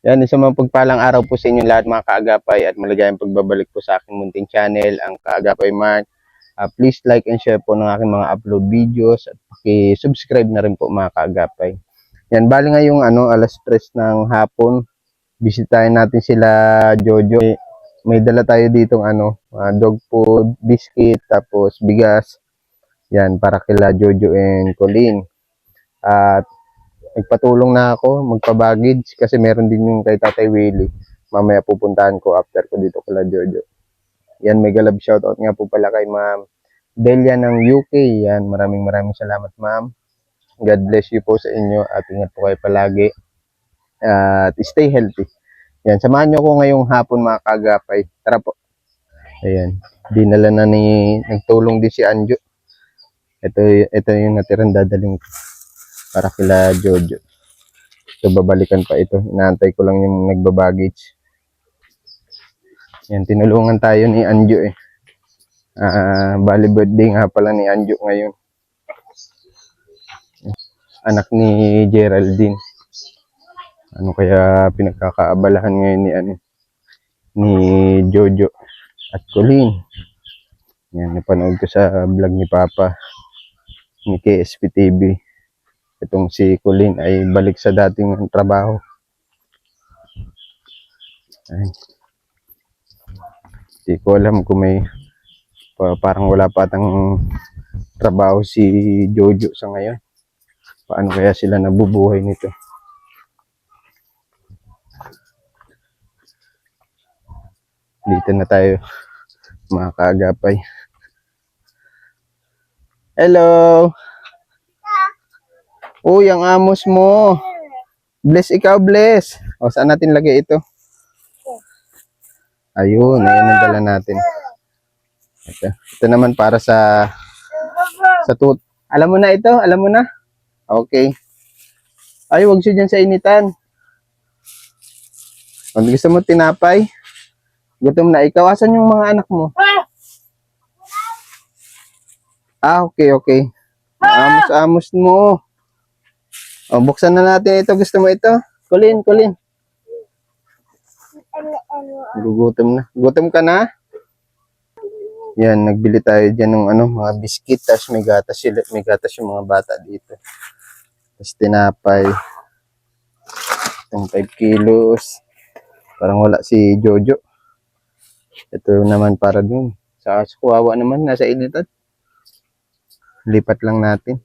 Yan, isang mapagpalang araw po sa inyo lahat mga kaagapay at maligayang pagbabalik po sa aking munting channel, ang Kaagapay Mark. Please like and share po ng aking mga upload videos at paki-subscribe na rin po mga kaagapay. Yan, bali ngayong alas 3 ng hapon, bisitahin natin sila Jojo. May dala tayo ditong dog food, biscuit, tapos bigas. Yan, para kila Jojo and Colleen. At nagpatulong na ako magpa-baggage kasi meron din yung kay Tatay Willie. Mamaya pupuntahan ko after ko dito kila Jojo. Yan, mega love shoutout nga po pala kay Ma'am Delia ng UK. Yan, maraming salamat Ma'am. God bless you po sa inyo at ingat po kayo palagi. At stay healthy. Yan, samahan nyo ko ngayong hapon mga kaagapay. Tara po. Ayan, dinala na nagtulong din si Anjo. Ito yung natirang dadaling ko para kila Jojo. So, babalikan pa ito. Inaantay ko lang yung nagbabaggage. Yan, tinulungan tayo ni Anjo eh. Bali birthday nga pala ni Anjo ngayon. Anak ni Geraldine. Ano kaya pinagkakaabalahan ngayon ni Jojo at Colleen. Yan, napanood ko sa vlog ni Papa ni KSP TV. Itong si Colleen ay balik sa dating trabaho. Ay. Hindi ko alam kung may parang wala pa atang trabaho si Jojo sa ngayon. Paano kaya sila nabubuhay nito? Dito na tayo mga kaagapay. Hello! Uy, ang amos mo. Bless ikaw, bless. O, saan natin lagay ito? Ayun, ayun ang dala natin. Ito naman para sa tut. Alam mo na ito? Alam mo na? Okay. Ay, wag siya dyan sa initan. Kung gusto mo tinapay, gutom na ikaw. Asan yung mga anak mo? Okay. Amos mo. O, buksan na natin ito. Gusto mo ito? Colleen. Gugutom na. Gutom ka na? Yan, nagbili tayo dyan ng mga biscuit. Tapos may gatas yung mga bata dito. Tapos tinapay. Itong 5 kilos. Parang wala si Jojo. Ito naman para dun. Sa kuwawa naman, nasa initan. Lipat lang natin.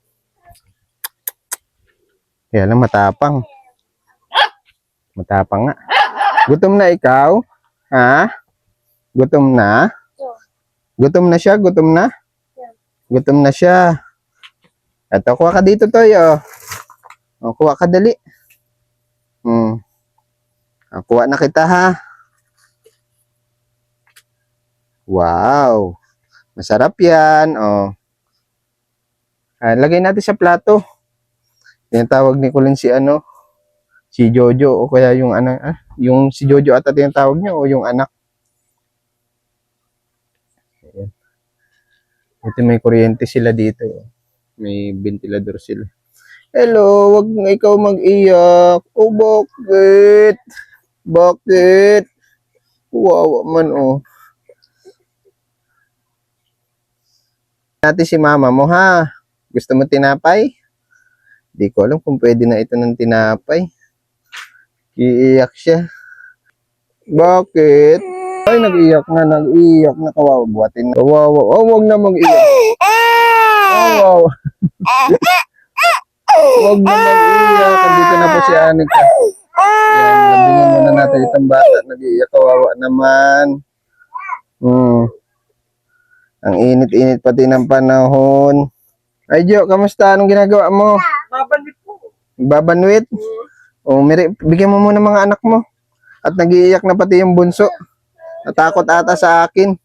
Kaya lang matapang. Matapang nga. Gutom na ikaw? Ha? Gutom na? Gutom na siya? Gutom na? Gutom na siya. Ito, kuha ka dito, Toyo. O, kuha ka dali. Kuha na kita, ha? Wow. Masarap yan. O. Lagay natin sa plato. Tinatawag ni Colleen si Jojo o kaya yung yung si Jojo ata tinatawag niya o yung anak. Ayan. Ito may kuryente sila dito. May ventilador sila. Hello, wag na ikaw mag-iyak. Oh, bakit? Bakit? Wawa man Natin si mama mo ha. Gusto mo tinapay? Di ko alam kung pwede na ito ng tinapay. Iiyak siya. Bakit? Ay, nag-iyak na. Kawawa, buhatin na. Kawawa. Oh, wag na mag-iyak. Oh, wow. Wag na mag-iyak. Dito na po si Anika. Yan, nabingin muna natin itong bata. Nag-iyak, kawawa naman. Ang init-init pati ng panahon. Ay, Jo, kamusta? Anong ginagawa mo? Babanwit po. Babanwit? Bigyan mo muna mga anak mo. At nag-iiyak na pati yung bunso. Natakot ata sa akin.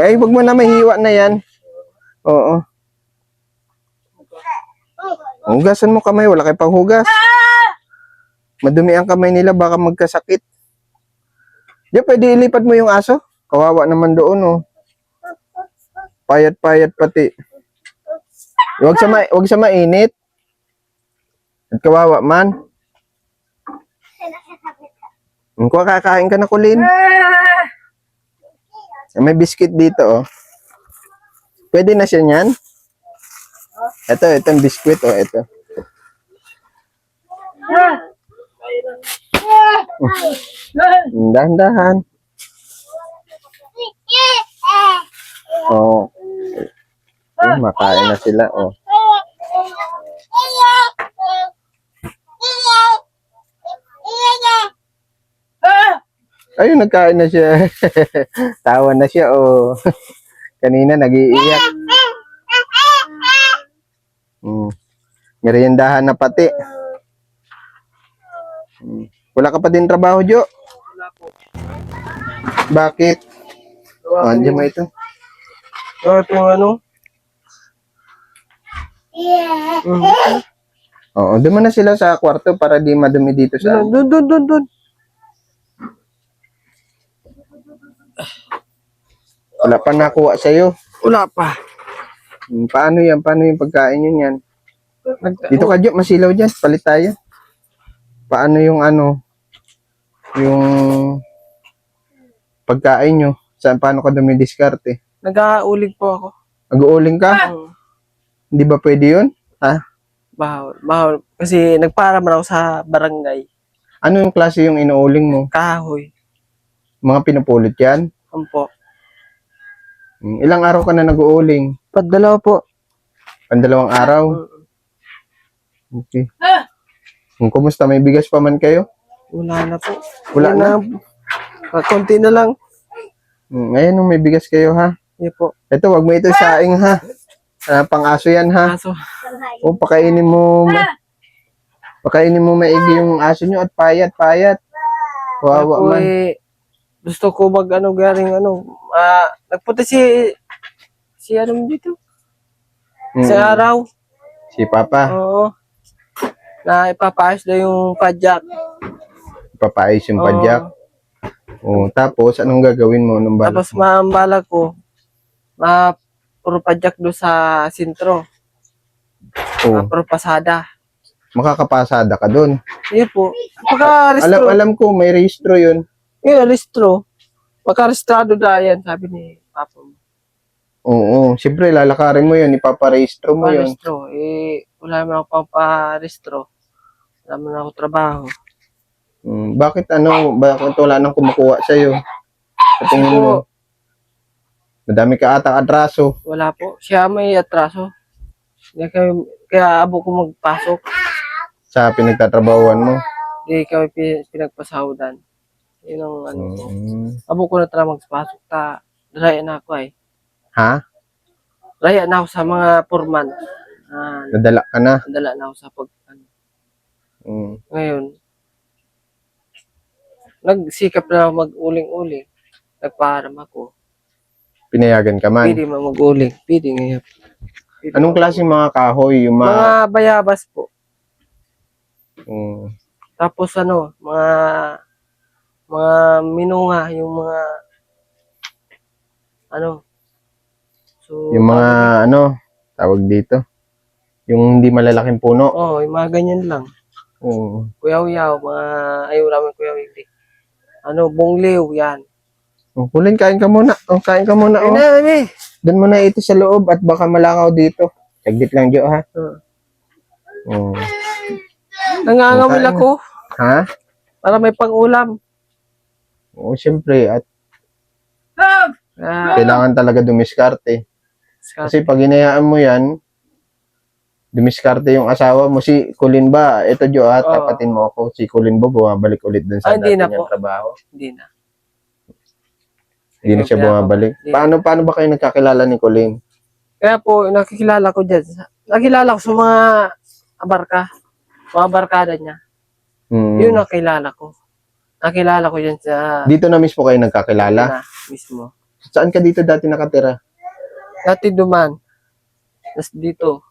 Ay, wag mo na mahiwa na yan. Oo. Hugasan mo kamay. Wala kayo pang hugas. Madumi ang kamay nila. Baka magkasakit. Diyan, pwede ilipat mo yung aso. Kawawa naman doon, Payat-payat pati. Wag sa mainit. At kawawa man. Kung kakain ka na, Kulin. May biscuit dito, oh. Pwede na siya niyan? Ito yung biscuit, oh. Ito. Dahan-dahan. Oh. Makain na sila, oh. Ayun, nagkain na siya. Tawa na siya, oh. Kanina, nag-iiyak. Meriendahan na pati. Wala ka pa din trabaho, Jo? Wala po. Bakit? Andiyan mo ito. Ito ano? Oo, doon na sila sa kwarto para di madumi dito sa... Doon. Wala pa nakuha sa'yo. Wala pa. Paano yan? Paano yung pagkain yun yan? Dito ka, Jo. Masilaw dyan. Palit tayo. Paano yung ano? Yung pagkain nyo? Paano ka dumidiskarte? Nag-aulig po ako. Nag-uuling ka? Hindi ba pwede yun? Ha? Bahol. Kasi nagpara man ako sa barangay. Ano yung klase yung inuuling mo? Kahoy. Mga pinupulot yan? Ampo. Ilang araw ka na nag-uuling? Padalaw po. Pandalawang araw? Okay. Kumusta? May bigas pa man kayo? Wala na po. Wala na? Konti na lang. Ngayon, may bigas kayo, ha? Hindi po. Ito, wag mo ito saing, ha? Pang-aso yan, ha? Kaso, O, pakainin mo maigi yung aso nyo at payat. Kawawa ako man. gusto ko garing nagpunta si ano dito. Sa araw. Si Papa, Oo. Na ipapaayos daw yung padjak. papaayos yung padyak. O, tapos, anong gagawin mo nung balak Tapos mo? maambala ko. Puro padjak do sa sentro. O, Puro pasada. makakapasada ka dun. Yun po. Pagka-restro. Alam ko, may registro yun. Yun, restro. Pagka-restrado na yan, sabi ni Papa mo. Oo, siyempre, lalakarin mo yun, ipaparehistro mo yun. Pa-restro. Wala naman ako pang pa-restro. Wala naman ako trabaho. Bakit wala nang kumukuha sa'yo? Sa tingin mo, madami ka ata atraso. Wala po. Siya may atraso. Kaya abo ko magpasok. Sa pinagtatrabahuan mo. Hindi kami pinagpasahudan. Yun ang ano ko. Abo ko na tara magpasok. Raya na ako eh. Ha? Raya na ako sa mga foreman. Nadala ka na. Nadala na ako sa Ngayon, nagsikap na ako mag-uling-uling. Nagpaharam ako. Pinayagan ka man. Pwede mag-uling. Pwede ngayon. Anong klaseng mga kahoy? Yung Mga bayabas po. Mm, Tapos mga minunga, yung mga So, yung mga tawag dito. Yung hindi malalaking puno. yung mga ganyan lang. Oo. Kuyaw-yaw, ayaw namin kuyaw-yaw. Bungliw, yan. Kulin, kain ka muna. Kain ka muna. Doon mo na ito sa loob at baka malakaw dito. Saglit lang, Jo, ha? Nangangamil ako. Ha? Para may pang-ulam. Oo, siyempre. At kailangan talaga dumiskarte. Kasi pag inayaan mo yan, dumiskarte yung asawa mo. Si Kulin ba? Ito, Jo, ha? Tapatin mo ako. Si Kulin ba bumabalik ulit dun sa dati niyang trabaho? Hindi na. Hindi na siya bumabalik. Paano ba kayo nagkakilala ni Kulin? Kaya po, nakikilala ko dyan. Nakilala ko sa mga mga barkada niya. Yun nakilala ko. Nakilala ko dyan sa... Dito na mismo kayo nagkakilala? Mismo. Saan ka dito dati nakatira? Dati duman. Tapos dito.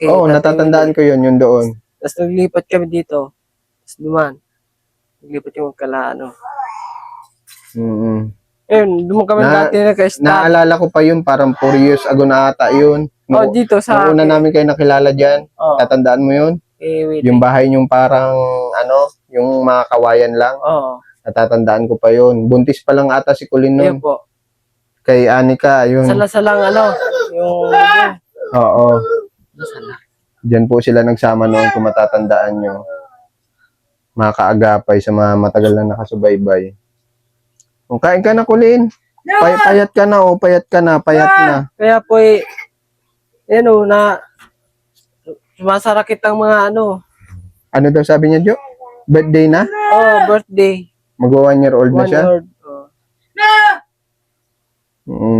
Oo, natatandaan ko yun doon. Tapos naglipat kami dito. Tapos duman. Naglipat yung Ayun, duman kami dati nagka-start. Naalala ko pa yun, parang 4 years ago na ata yun. Dito sa... Noong una namin kayo nakilala dyan. Tatandaan mo yun? Willie. Yung bahay yung parang, yung mga kawayan lang. Oo. Natatandaan ko pa yun. Buntis pa lang ata si Colleen Ayun nun. po. Kay Anika, yung... Salang yung... Oo. Sala. Diyan po sila nagsama noon kung matatandaan nyo. Mga kaagapay sa mga matagal na nakasubaybay. Kung kain ka na, Colleen. Payat ka na, payat ka na. Kaya po na sumasarakit ang mga Ano daw sabi niya, Jo? Birthday na? birthday. Mag-1 year old na 1 siya? year.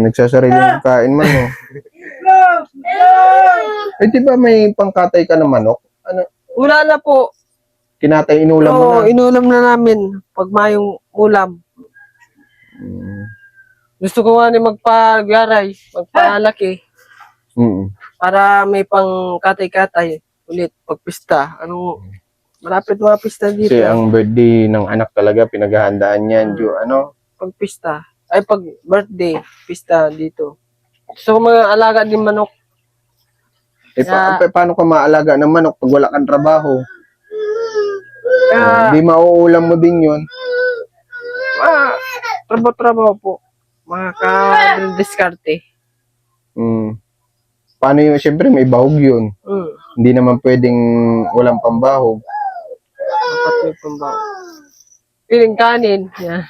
Nagsasarili ng kain man, oh. Eh, di ba may pangkatay ka ng manok? Wala na po. Kinatay, inulam mo na. Inulam na namin. Pag mayong ulam. Gusto ko nga magpagaray, magpalaki. Para may pang katay-katay ulit pagpista. Malapit mga pista dito. Kasi ang birthday ng anak talaga, pinaghahandaan yan, Jo. Pagpista. Pag birthday, pista dito. So, mga alaga din manok. Paano ka maalaga ng manok pag wala kang trabaho? Kaya, Di mauulam mo din yun. trabaho po. Mga ka-diskarte. Paano yun? Siyempre, may bahog yun. Hindi naman pwedeng walang pambahog. Dapat may pambaw. Piling kanin. Yan.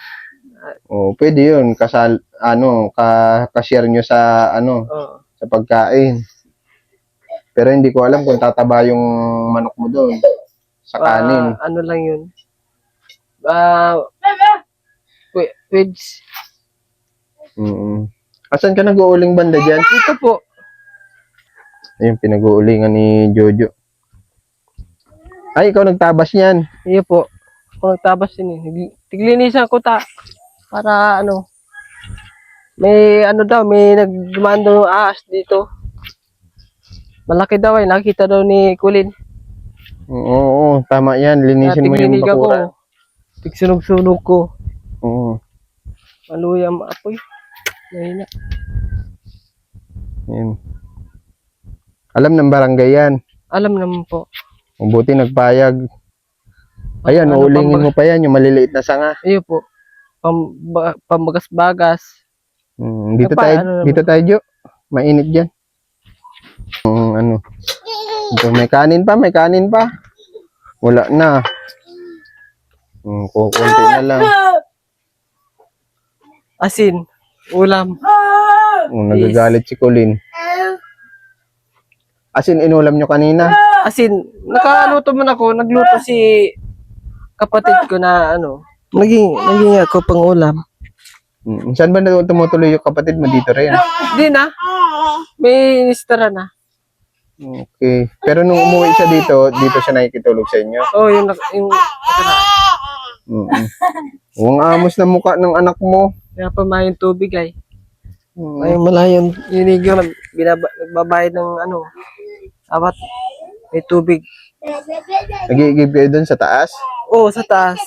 Pwede yun. Ka-share nyo sa, sa pagkain. Pero hindi ko alam kung tataba yung manok mo doon. Sa kanin. Ano lang yun. Wedge. Asan ka nag-uuling banda dyan? Dito po. Ayun, pinag-uulingan ni Jojo. Ay, ikaw nagtabas niyan. Iyo po. Ako nagtabas din eh. Tiglinisan ko para may may nagdumaan daw ahas dito. Malaki daw nakita daw ni Colleen. Oo, tama yan. Linisin mo yung bakuran. Tigsunog-sunog ko. Oo. Maluyang apoy. Mahina. Yan. Alam ng barangay yan. Alam naman po. Mabuti nagpayag. Ayan, uulingin mo pa yan, yung maliliit na sanga. Iyo po. Pambagas-bagas. Dito tayo, Jo. Mainit dyan. Ito, may kanin pa. Wala na. Kukunti na lang. Asin. Ulam. Nagagalit si Colleen. Asin, inulam nyo kanina? Asin. Nakaluto man ako. Nagluto si kapatid ko na Naging ako pang ulam. Saan ba tumutuloy yung kapatid mo dito rin? Di na. May istara na. Okay. Pero nung umuwi siya dito siya nakikitulog sa inyo? Yung Ang amos na mukha ng anak mo. Kaya pa mayong tubig ay. May malayon. Yunigyo, nagbabayad ng dapat may tubig. Nag-iigib kayo dun sa taas? Oo, sa taas.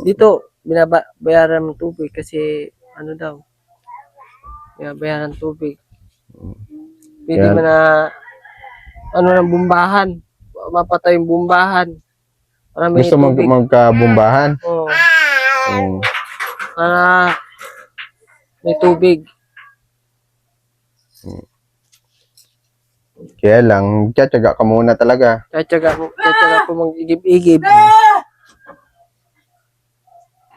Dito, binabayaran ng tubig kasi daw. Binabayaran ng tubig. Pwede Yan. man ng bumbahan. Mapatay yung bumbahan. Para may Gusto tubig. magkabumbahan? Oo. Para may tubig. Kaya lang, tiyatsaga ka muna talaga. Kaya po mag-igib-igib.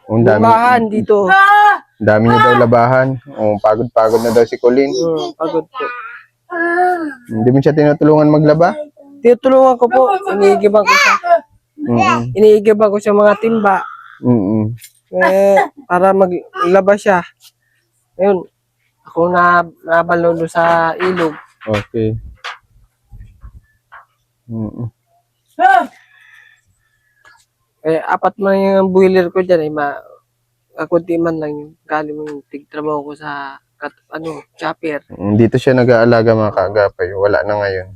Ang dami, Bumbahan dito. dami niya daw labahan. Pagod-pagod na daw si Colleen. Pagod po. Hindi mo siya tinutulungan maglaba? Tinutulungan ko po. Iniigiban ko siya. Iniigiban ko siya mga timba. Para maglaba siya. Ngayon, ako nabalolo sa ilog. Okay. Apat man yung boiler ko dyan. Kakunti man lang yung galing yung tigtrabaho ko sa chopper. Dito siya nag-aalaga mga kaagapay. Wala na ngayon.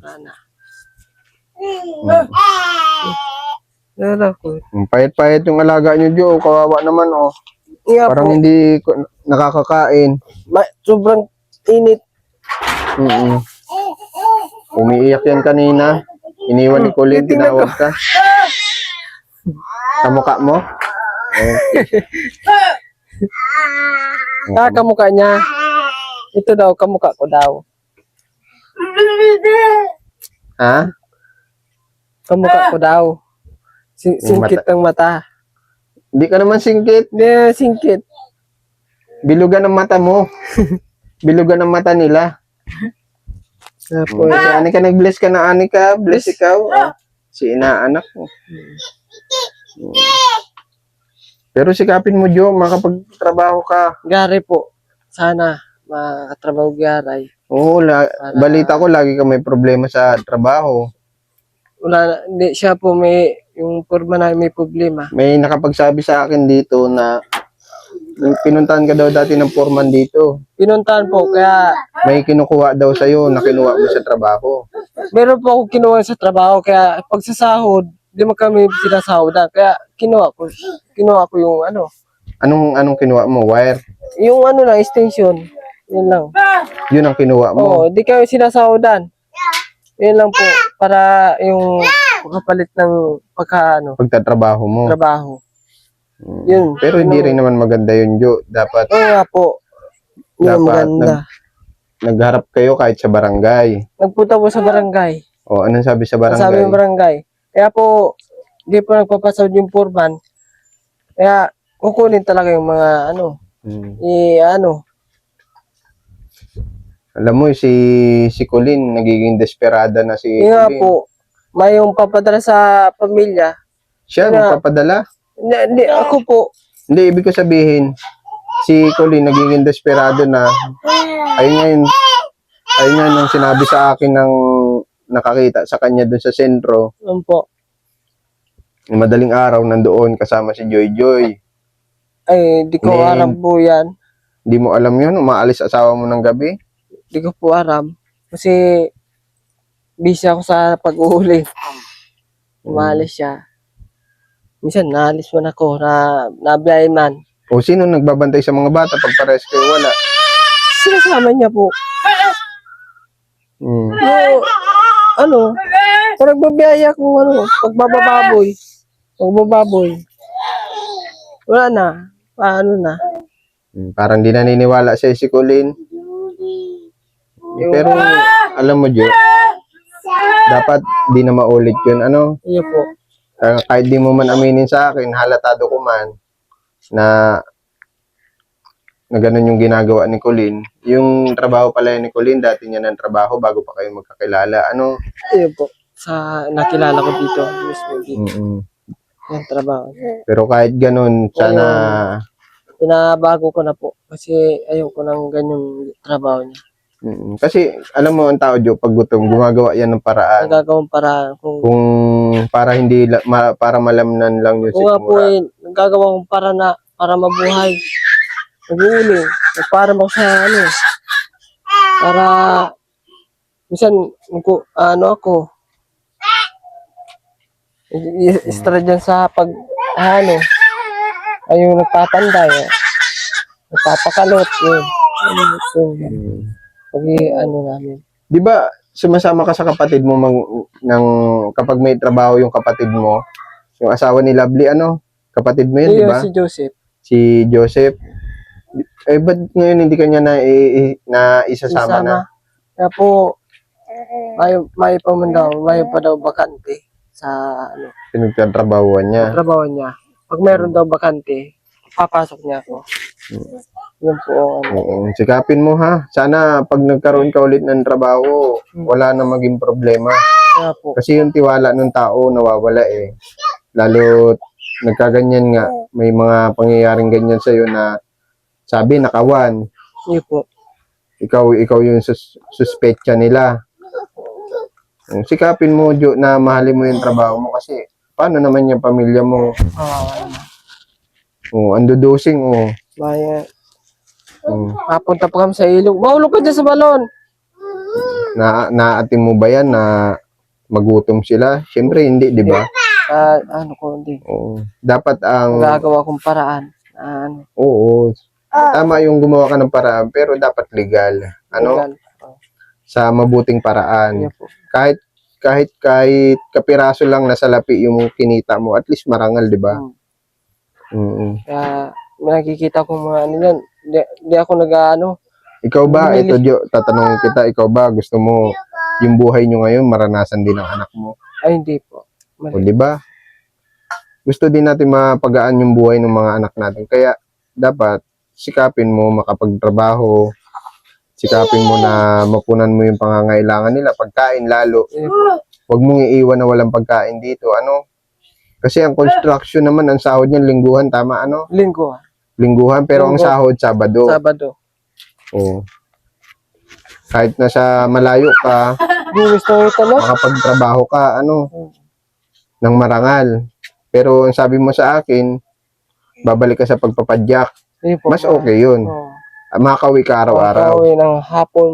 Payat-payat yung alaga niyo, Jo. Kawawa naman, Parang hindi nakakakain. Sobrang init. Umiiyak yan kanina. Iniwan ni Colin, titingnan ko. tinawag ka. Kamukha mo? Kamukha niya. Ito daw, kamukha ko daw. Ha? Kamukha ko daw. Singkit ang mata. Hindi ka naman singkit. Hindi, singkit. Bilugan ang mata mo. Bilugan ang mata nila. Tapos, Si Anika, nag-bless ka na, Anika. Bless ikaw. Si inaanak mo. Pero sikapin mo, Jo, makapagtrabaho ka. Gary po. Sana makatrabaho Garay. Oo, balita ko lagi ka may problema sa trabaho. Wala, hindi siya po yung forma na may problema. May nakapagsabi sa akin dito na pinuntahan ka daw dati ng foreman dito. Pinuntahan po, kaya May kinukuha daw sa'yo na kinuha mo sa trabaho. meron po ako kinuha sa trabaho, kaya pag sa sahod, di mo kami sinasahodan. Kaya kinuha ko yung ano. Anong kinuha mo? Wire? Yung ano lang, extension. Yun lang. Yun ang kinuha mo. Oo, di kami sinasahodan. Yun lang po, para yung kapalit ng Pagtatrabaho mo. trabaho. Yun. Pero hindi rin naman maganda yun, Jo. Dapat Oo nga po. Yung Dapat maganda. nagharap kayo kahit sa barangay. Nagpunta po sa barangay. O, anong sabi sa barangay? Sabi ng barangay. Kaya po, hindi po nagpapasahod yung foreman. Kaya, kukunin talaga yung mga Hmm. Alam mo, si Colin, nagiging desperada na si yun nga Colin. po, may yung papadala sa pamilya. Siya, Kaya- magpapadala. Hindi, ako po. Hindi, ibig ko sabihin, si Colin nagiging desperado na. Ayun nga yung sinabi sa akin ng nakakita sa kanya doon sa sentro. Yun po. Madaling araw, nandoon kasama si Joy Joy. Ay, di ko Then- alam po yan. Hindi mo alam yun, umaalis asawa mo ng gabi. Di ko po alam. Kasi, busy ako sa pag-uuli. Umalis siya. Minsan, naalis man ako na man. O sino nagbabantay sa mga bata pag pares kayo wala? Sinasama niya po. Hmm. Yung, pag nagbabiyaya ko, pagbababoy. Wala na. Paano na? Parang di naniniwala siya si Colin. Pero alam mo, Jo, dapat di na maulit yun. Iyo po. Kahit di mo man aminin sa akin, halatado ko man na ganun yung ginagawa ni Colin. Yung trabaho pala ni Colin, dati niya ng trabaho bago pa kayo magkakilala. Iyo po. Sa nakilala ko dito. Mismo dito. Mm-mm. Yung trabaho. Pero kahit ganun, sana Pinabago ko na po. Kasi ayoko ng ganyang trabaho niya. kasi alam mo ang tao, Jo, pag gutom, gumagawa yan ng paraan. Nagagawang para kung Para hindi para malamnan lang yung kung nga po sikmura. nagagawa kong para mabuhay. Nag-uuli. Para mo sa para minsan ako istra dyan sa pag ay yung nagpapanday, nagpapakalot yun. Pag namin. Di ba sumasama ka sa kapatid mo kapag may trabaho yung kapatid mo, yung asawa ni Lovely, kapatid mo yun, di ba? Si Joseph. Si Joseph. Ba't ngayon hindi kanya na isasama na? Kaya po, may pa man daw, may pa daw bakante sa Pinagtatrabahuan niya. trabaho niya. Pag mayroon daw bakante, papasok niya ako. Yun po Oo, sikapin mo ha. Sana pag nagkaroon ka ulit ng trabaho, wala na maging problema. Kaya po. Kasi yung tiwala ng tao nawawala eh. Lalo nagkaganyan nga, may mga pangyayaring ganyan sa'yo na sabi nakawan. Yun po. Ikaw yung suspetya nila. Sikapin mo, Jo, na mahalin mo yung trabaho mo kasi paano naman yung pamilya mo? Andudusing, Maya. Papunta pa kami sa ilog. Mahulog ka dyan sa balon. Naatim mo ba yan na magutom sila? Siyempre hindi, di ba? Hindi. Oo. Dapat ang Gagawa kong paraan. oo. Tama yung gumawa ka ng paraan pero dapat legal. Legal. Sa mabuting paraan. Yun po. Kahit kahit kapiraso lang na salapi yung kinita mo, at least marangal, di ba? Mm. Kaya may nakikita ko mga ano yan. Di ako Ikaw ba, Bumili. ito Jo, tatanungin kita, ikaw ba gusto mo yung buhay nyo ngayon maranasan din ng anak mo? Ay, hindi po. O Mali. di ba? Gusto din natin mapagaan yung buhay ng mga anak natin. Kaya dapat sikapin mo makapagtrabaho, sikapin mo na mapunan mo yung pangangailangan nila, pagkain lalo. Hindi po. Huwag mong iiwan na walang pagkain dito. Ano? Kasi ang construction naman, ang sahod niyan lingguhan, tama ano? Linggo. Lingguhan, pero ang Linggo. sahod Sabado. Sabado. Oo. Kahit nasa malayo ka, Di gusto ito no? makapagtrabaho ka, ng marangal. Pero ang sabi mo sa akin, babalik ka sa pagpapadyak. Hindi po. Mas okay yun. Oo. Makauwi ka araw-araw. Pauwi ng hapon.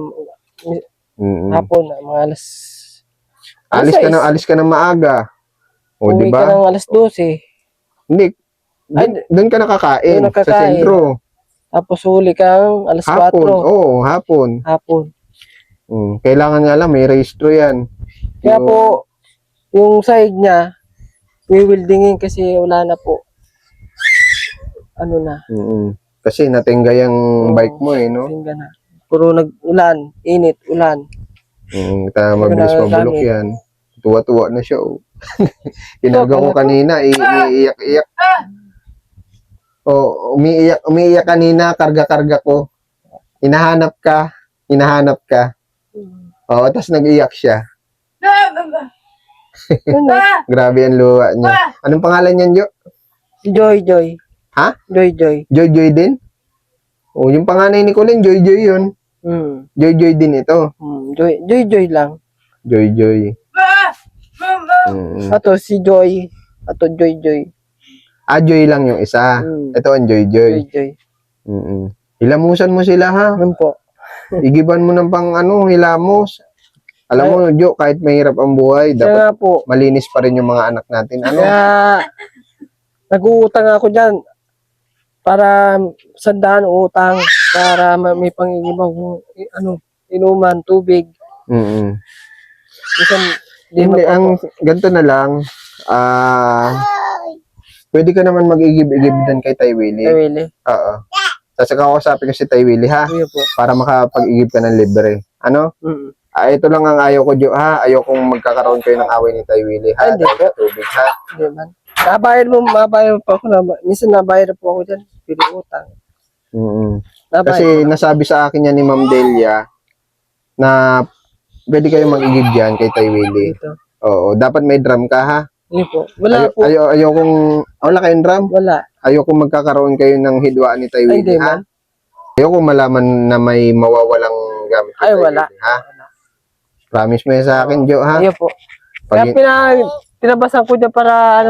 Mm-mm. Hapon na mga Alis ka na maaga. O, di Uwi ka ba? ng alas 12. Hindi. Doon ka nakakain, Doon sa nakakain. sentro. Tapos huli kang alas 4. Hapon. Oo, hapon. Hapon. Kailangan nga lang, may rehistro yan. Kaya po, yung side niya, wewildingin kasi wala na po. Ano na. Kasi natingga yung bike mo no? Tingga na. Puro nag-ulan, init, ulan. Mabilis Hindi ko na mabulok gamit. yan. Tuwa-tuwa na siya. Kinarga ko kanina, iiyak-iyak. Umiiyak kanina, karga-karga ko. Hinahanap ka. Oo, tapos nag-iyak siya. Ano? Grabe ang luha niya. Anong pangalan niyan, Jo? Joy. Ha? Joy. Joy din? Oh, yung panganay ni Colin, Joy yun. Joy din ito. Joy lang. Joy. Ato si Joy. Ato Joy. Joy lang yung isa. Ito ang Joy. Joy. Hilamusan mo sila, ha? Ano po? Igiban mo ng hilamos. Alam mo, Jo, kahit mahirap ang buhay, Kaya dapat nga po. malinis pa rin yung mga anak natin. Kaya nag-uutang ako dyan para sandaan utang para may pang-iibaw inuman, tubig. Minsan, Hindi, ganito na lang. Pwede ka naman mag-igib-igib din kay Tay Willie. Really? Oo. Tapos kakausapin ko si Tay Willie, ha? Kuya po. Para makapag-igib ka ng libre. Ano? Ito lang ang ayaw ko, Jo, ha? Ayaw kong magkakaroon kayo ng away ni Tay Willie, ha? Hindi Dahil po. sa tubig, ha? Hindi man. Mabayad po ako. Minsan nabayad po ako dyan. Pili utang. Kasi nasabi sa akin yan ni Ma'am Delia na pwede kayo mag-igib dyan kay Tay Willie. Dito. Oo. Dapat may drum ka, ha? Hindi po. Wala po. Ayaw kong... Wala kayong drum? Wala. Ayaw kong magkakaroon kayo ng hidwaan ni Tay Ay, hindi Willie, ha? man. Ayaw kong malaman na may mawawalang gamit kay Ay, Tay wala. Willie, ha? Promise mo yan sa akin, Jo, ha? Ayaw po. Kaya pinabasan ko dyan para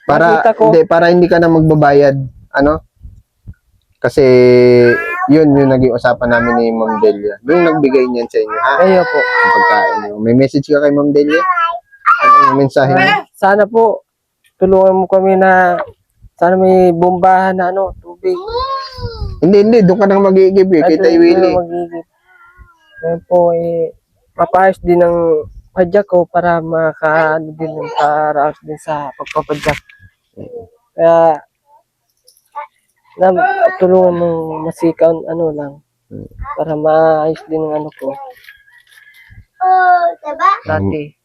makita ko. Para hindi ka na magbabayad, Kasi yun yung naging usapan namin ni Ma'am Delia. Yung nagbigay niyan sa inyo, ha? Ayaw po. Ang pagkain niyo. May message ka kay Ma'am Delia? Ano yung mensahe niya? Sana po, tulungan mo kami na sana may bombahan na tubig. Hindi. Doon ka nang mag-iigib eh, kay Tay Willie. Kaya po, papayos din ng padyak ko para din ng para din sa pagpapadyak. Kaya, tulungan mong masikaw lang para maayos din ng ko. Dati.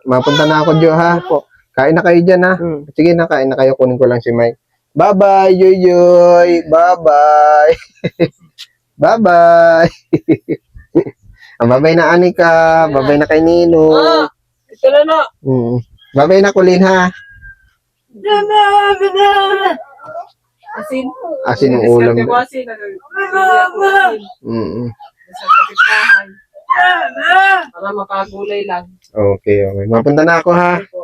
Mapunta na ako, Jo, ha? Po. Kain na kayo dyan, ha? Sige na, kain na kayo. Kunin ko lang si Mike. Bye-bye, Yoy. Bye-bye. Bye-bye. Bye-bye na, Anika. Bye-bye na kay Nino. Ito na. Bye-bye na, Colin, ha? Asin yung ulam. Asin. Sa kapitbahay. Para makagulay lang. Okay. Mapunta na ako, ha? Ito.